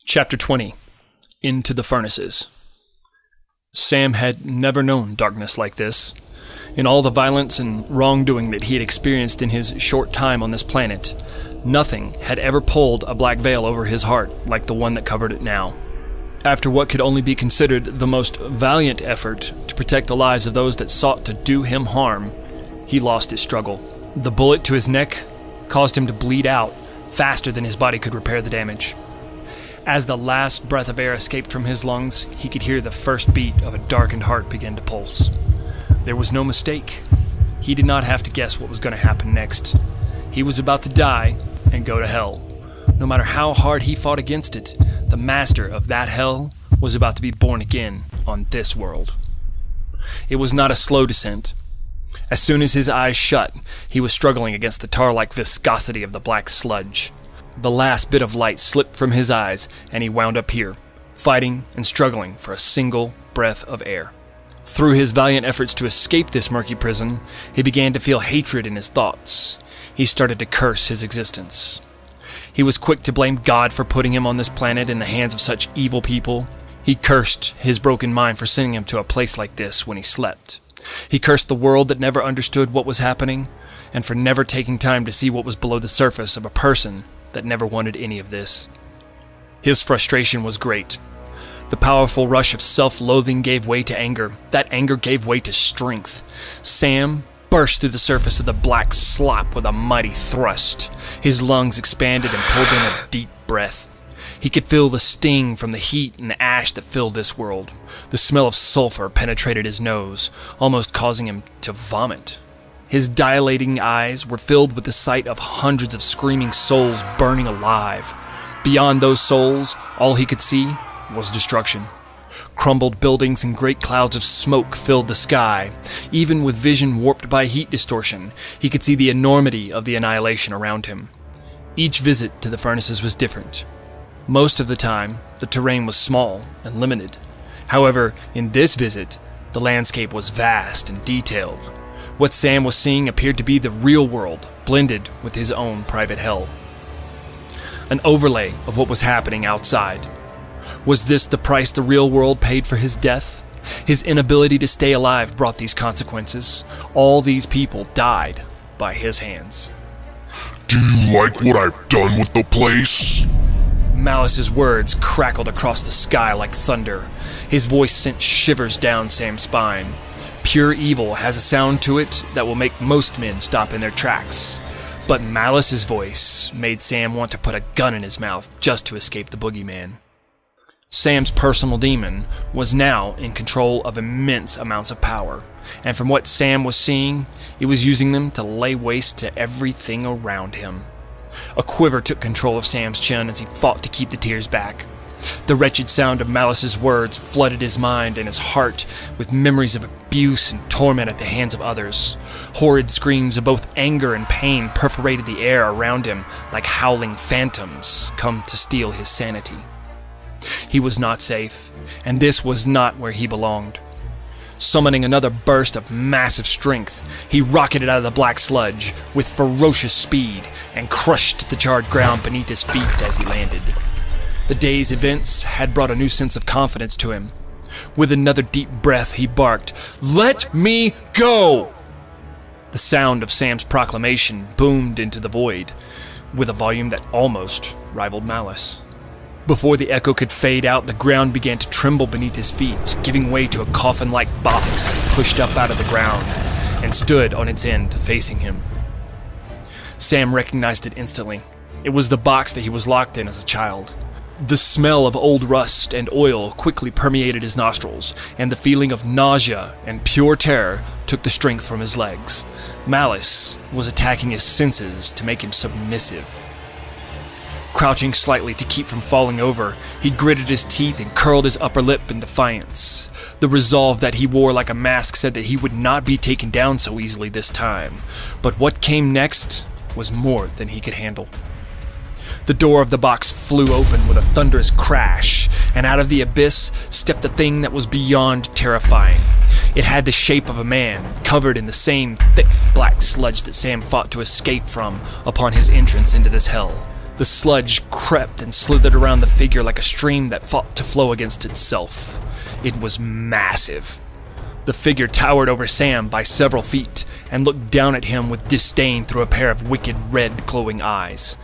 Chapter 20. Into the Furnaces. Sam had never known darkness like this. In all the violence and wrongdoing that he had experienced in his short time on this planet, nothing had ever pulled a black veil over his heart like the one that covered it now. After what could only be considered the most valiant effort to protect the lives of those that sought to do him harm, he lost his struggle. The bullet to his neck caused him to bleed out faster than his body could repair the damage. As the last breath of air escaped from his lungs, he could hear the first beat of a darkened heart begin to pulse. There was no mistake. He did not have to guess what was going to happen next. He was about to die and go to hell. No matter how hard he fought against it, the master of that hell was about to be born again on this world. It was not a slow descent. As soon as his eyes shut, he was struggling against the tar-like viscosity of the black sludge. The last bit of light slipped from his eyes, and he wound up here, fighting and struggling for a single breath of air. Through his valiant efforts to escape this murky prison, he began to feel hatred in his thoughts. He started to curse his existence. He was quick to blame God for putting him on this planet in the hands of such evil people. He cursed his broken mind for sending him to a place like this when he slept. He cursed the world that never understood what was happening, and for never taking time to see what was below the surface of a person that never wanted any of this. His frustration was great. The powerful rush of self-loathing gave way to anger. That anger gave way to strength. Sam burst through the surface of the black slop with a mighty thrust. His lungs expanded and pulled in a deep breath. He could feel the sting from the heat and ash that filled this world. The smell of sulfur penetrated his nose, almost causing him to vomit. His dilating eyes were filled with the sight of hundreds of screaming souls burning alive. Beyond those souls, all he could see was destruction. Crumbled buildings and great clouds of smoke filled the sky. Even with vision warped by heat distortion, he could see the enormity of the annihilation around him. Each visit to the furnaces was different. Most of the time, the terrain was small and limited. However, in this visit, the landscape was vast and detailed. What Sam was seeing appeared to be the real world, blended with his own private hell. An overlay of what was happening outside. Was this the price the real world paid for his death? His inability to stay alive brought these consequences. All these people died by his hands. Do you like what I've done with the place? Malice's words crackled across the sky like thunder. His voice sent shivers down Sam's spine. Pure evil has a sound to it that will make most men stop in their tracks. But Malice's voice made Sam want to put a gun in his mouth just to escape the boogeyman. Sam's personal demon was now in control of immense amounts of power, and from what Sam was seeing, he was using them to lay waste to everything around him. A quiver took control of Sam's chin as he fought to keep the tears back. The wretched sound of Malice's words flooded his mind and his heart with memories of abuse and torment at the hands of others. Horrid screams of both anger and pain perforated the air around him like howling phantoms come to steal his sanity. He was not safe, and this was not where he belonged. Summoning another burst of massive strength, he rocketed out of the black sludge with ferocious speed and crushed the charred ground beneath his feet as he landed. The day's events had brought a new sense of confidence to him. With another deep breath, he barked, "Let me go!" The sound of Sam's proclamation boomed into the void, with a volume that almost rivaled Malice. Before the echo could fade out, the ground began to tremble beneath his feet, giving way to a coffin-like box that pushed up out of the ground and stood on its end, facing him. Sam recognized it instantly. It was the box that he was locked in as a child. The smell of old rust and oil quickly permeated his nostrils, and the feeling of nausea and pure terror took the strength from his legs. Malice was attacking his senses to make him submissive. Crouching slightly to keep from falling over, he gritted his teeth and curled his upper lip in defiance. The resolve that he wore like a mask said that he would not be taken down so easily this time. But what came next was more than he could handle. The door of the box flew open with a thunderous crash, and out of the abyss stepped a thing that was beyond terrifying. It had the shape of a man, covered in the same thick black sludge that Sam fought to escape from upon his entrance into this hell. The sludge crept and slithered around the figure like a stream that fought to flow against itself. It was massive. The figure towered over Sam by several feet and looked down at him with disdain through a pair of wicked red glowing eyes.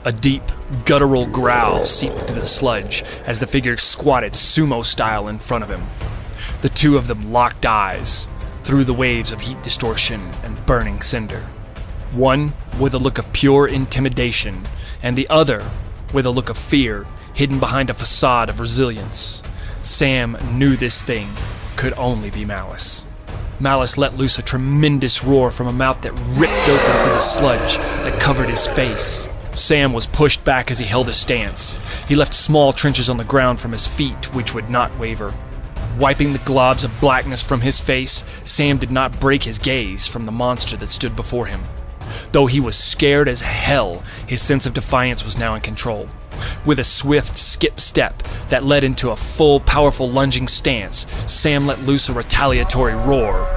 A deep, guttural growl seeped through the sludge as the figure squatted sumo-style in front of him. The two of them locked eyes through the waves of heat distortion and burning cinder. One with a look of pure intimidation, and the other with a look of fear hidden behind a facade of resilience. Sam knew this thing could only be Malice. Malice let loose a tremendous roar from a mouth that ripped open through the sludge that covered his face. Sam was pushed back as he held his stance. He left small trenches on the ground from his feet, which would not waver. Wiping the globs of blackness from his face, Sam did not break his gaze from the monster that stood before him. Though he was scared as hell, his sense of defiance was now in control. With a swift skip step that led into a full, powerful lunging stance, Sam let loose a retaliatory roar.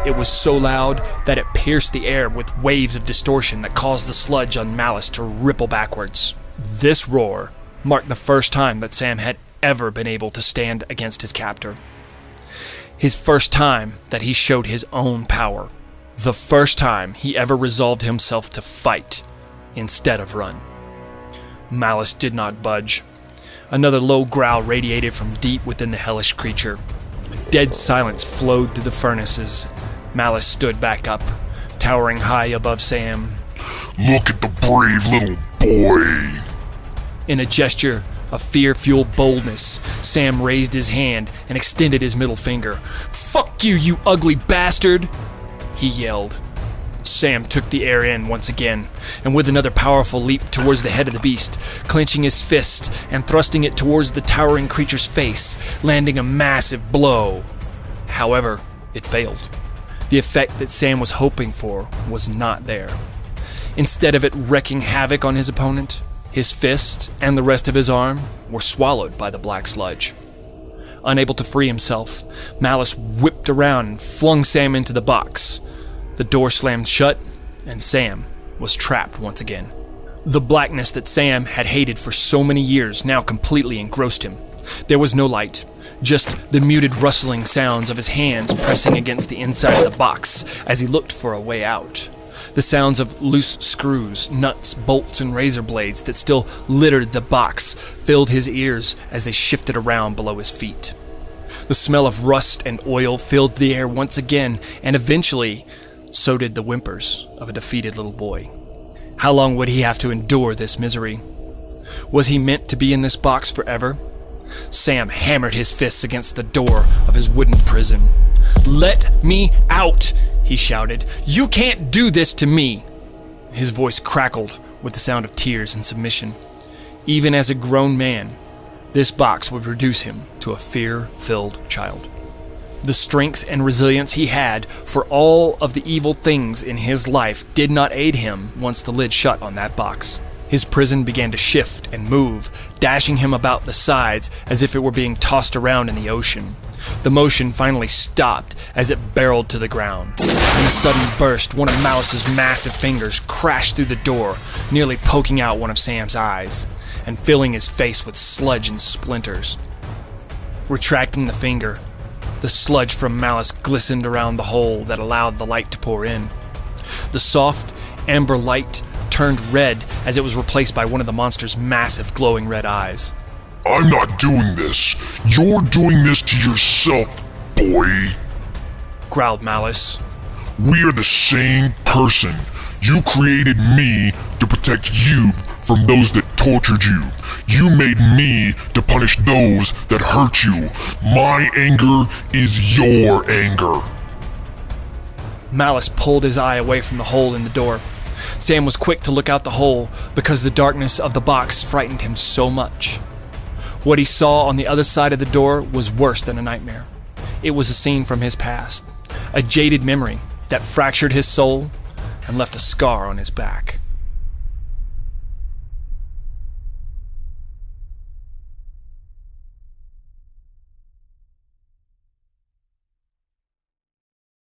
It was so loud that it pierced the air with waves of distortion that caused the sludge on Malice to ripple backwards. This roar marked the first time that Sam had ever been able to stand against his captor. His first time that he showed his own power. The first time he ever resolved himself to fight instead of run. Malice did not budge. Another low growl radiated from deep within the hellish creature. A dead silence flowed through the furnaces. Malice stood back up, towering high above Sam. Look at the brave little boy. In a gesture of fear-fueled boldness, Sam raised his hand and extended his middle finger. "Fuck you, you ugly bastard!" he yelled. Sam took the air in once again, and with another powerful leap towards the head of the beast, clenching his fist and thrusting it towards the towering creature's face, landing a massive blow. However, it failed. The effect that Sam was hoping for was not there. Instead of it wreaking havoc on his opponent, his fist and the rest of his arm were swallowed by the black sludge. Unable to free himself, Malice whipped around and flung Sam into the box. The door slammed shut, and Sam was trapped once again. The blackness that Sam had hated for so many years now completely engrossed him. There was no light, just the muted rustling sounds of his hands pressing against the inside of the box as he looked for a way out. The sounds of loose screws, nuts, bolts, and razor blades that still littered the box filled his ears as they shifted around below his feet. The smell of rust and oil filled the air once again, and eventually, so did the whimpers of a defeated little boy. How long would he have to endure this misery? Was he meant to be in this box forever? Sam hammered his fists against the door of his wooden prison. "Let me out!" he shouted. "You can't do this to me!" His voice crackled with the sound of tears and submission. Even as a grown man, this box would reduce him to a fear-filled child. The strength and resilience he had for all of the evil things in his life did not aid him once the lid shut on that box. His prison began to shift and move, dashing him about the sides as if it were being tossed around in the ocean. The motion finally stopped as it barreled to the ground. In a sudden burst, one of Malice's massive fingers crashed through the door, nearly poking out one of Sam's eyes, and filling his face with sludge and splinters. Retracting the finger, the sludge from Malice glistened around the hole that allowed the light to pour in. The soft, amber light turned red as it was replaced by one of the monster's massive glowing red eyes. I'm not doing this. You're doing this to yourself, boy, growled Malice. We are the same person. You created me to protect you from those that tortured you. You made me to punish those that hurt you. My anger is your anger. Malice pulled his eye away from the hole in the door. Sam was quick to look out the hole because the darkness of the box frightened him so much. What he saw on the other side of the door was worse than a nightmare. It was a scene from his past, a jaded memory that fractured his soul and left a scar on his back.